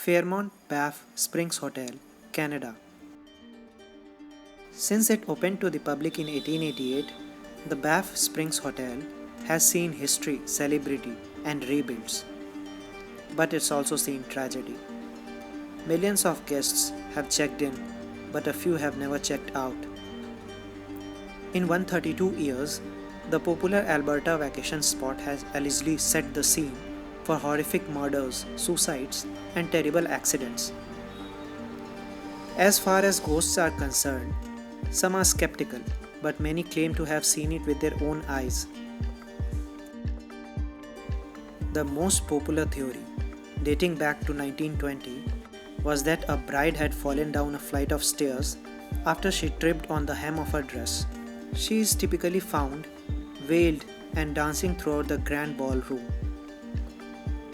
Fairmont Banff Springs Hotel, Canada. Since it opened to the public in 1888, the Banff Springs Hotel has seen history, celebrity, and rebuilds. But it's also seen tragedy. Millions of guests have checked in, but a few have never checked out. In 132 years, the popular Alberta vacation spot has allegedly set the scene for horrific murders, suicides, and terrible accidents. As far as ghosts are concerned, some are skeptical, but many claim to have seen it with their own eyes. The most popular theory, dating back to 1920, was that a bride had fallen down a flight of stairs after she tripped on the hem of her dress. She is typically found veiled and dancing throughout the grand ballroom.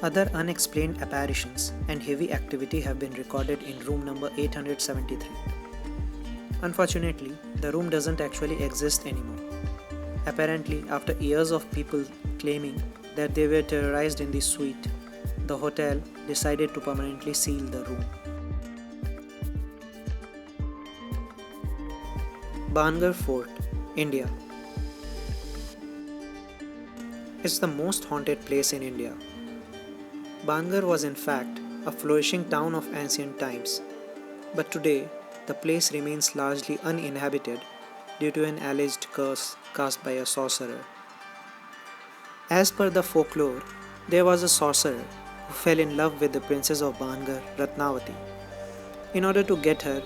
Other unexplained apparitions and heavy activity have been recorded in room number 873. Unfortunately, the room doesn't actually exist anymore. Apparently, after years of people claiming that they were terrorized in the suite, the hotel decided to permanently seal the room. Bhangarh Fort, India. It's the most haunted place in India. Bhangarh was in fact a flourishing town of ancient times, but today the place remains largely uninhabited due to an alleged curse cast by a sorcerer. As per the folklore, there was a sorcerer who fell in love with the princess of Bhangarh, Ratnavati. In order to get her,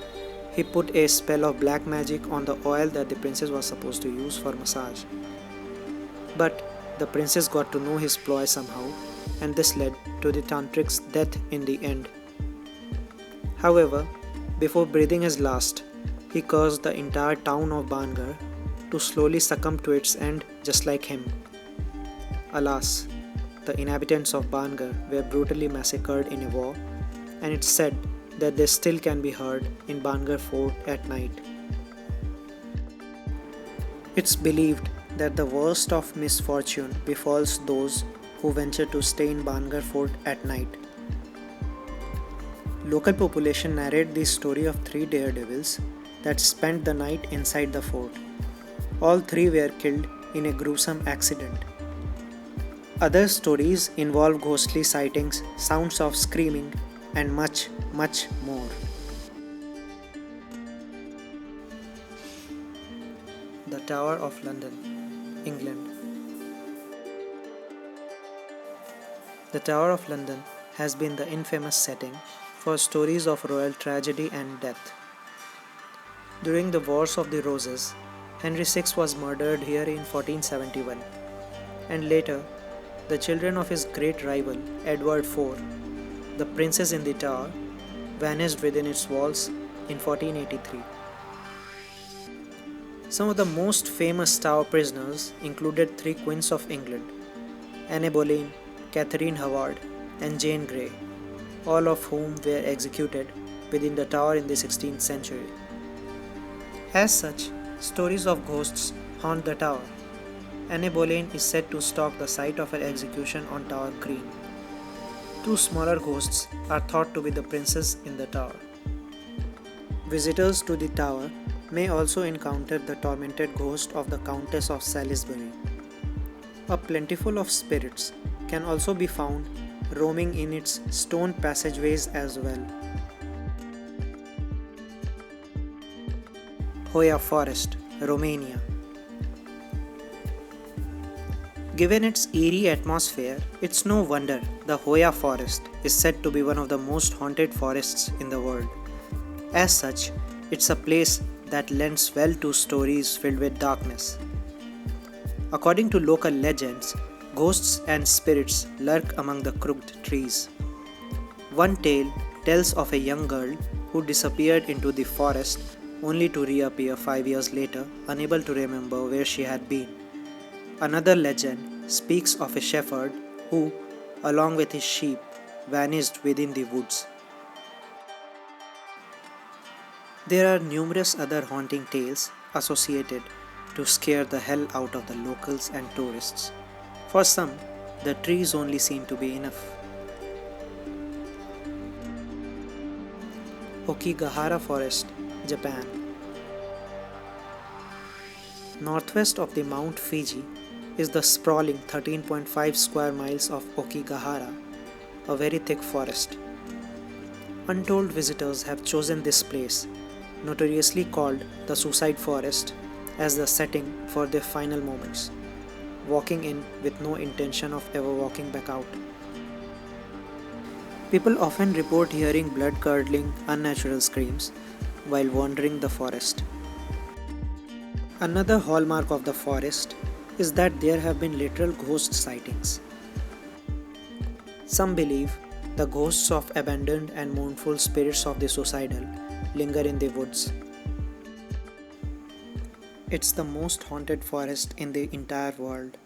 he put a spell of black magic on the oil that the princess was supposed to use for massage. But the princess got to know his ploy somehow, and this led to the tantric's death in the end. However, before breathing his last, he cursed the entire town of Bhangarh to slowly succumb to its end just like him. Alas, the inhabitants of Bhangarh were brutally massacred in a war, and it's said that they still can be heard in Bhangarh Fort at night. It's believed that the worst of misfortune befalls those who venture to stay in Bhangarh Fort at night. Local population narrate the story of three daredevils that spent the night inside the fort. All three were killed in a gruesome accident. Other stories involve ghostly sightings, sounds of screaming, and much, much more. The Tower of London, England. The Tower of London has been the infamous setting for stories of royal tragedy and death. During the Wars of the Roses, Henry VI was murdered here in 1471, and later, the children of his great rival, Edward IV, the Princess in the Tower, vanished within its walls in 1483. Some of the most famous Tower prisoners included three queens of England, Anne Boleyn, Catherine Howard, and Jane Grey, all of whom were executed within the Tower in the 16th century. As such, stories of ghosts haunt the Tower. Anne Boleyn is said to stalk the site of her execution on Tower Green. Two smaller ghosts are thought to be the princes in the Tower. Visitors to the Tower may also encounter the tormented ghost of the Countess of Salisbury. A plentiful of spirits can also be found roaming in its stone passageways as well. Hoia Forest, Romania. Given its eerie atmosphere, it's no wonder the Hoia Forest is said to be one of the most haunted forests in the world. As such, it's a place that lends well to stories filled with darkness. According to local legends, ghosts and spirits lurk among the crooked trees. One tale tells of a young girl who disappeared into the forest only to reappear 5 years later, unable to remember where she had been. Another legend speaks of a shepherd who, along with his sheep, vanished within the woods. There are numerous other haunting tales associated to scare the hell out of the locals and tourists. For some, the trees only seem to be enough. Aokigahara Forest, Japan. Northwest of the Mount Fuji is the sprawling 13.5 square miles of Aokigahara, a very thick forest. Untold visitors have chosen this place, notoriously called the Suicide Forest, as the setting for their final moments, walking in with no intention of ever walking back out. People often report hearing blood-curdling, unnatural screams while wandering the forest. Another hallmark of the forest is that there have been literal ghost sightings. Some believe the ghosts of abandoned and mournful spirits of the suicidal linger in the woods. It's the most haunted forest in the entire world.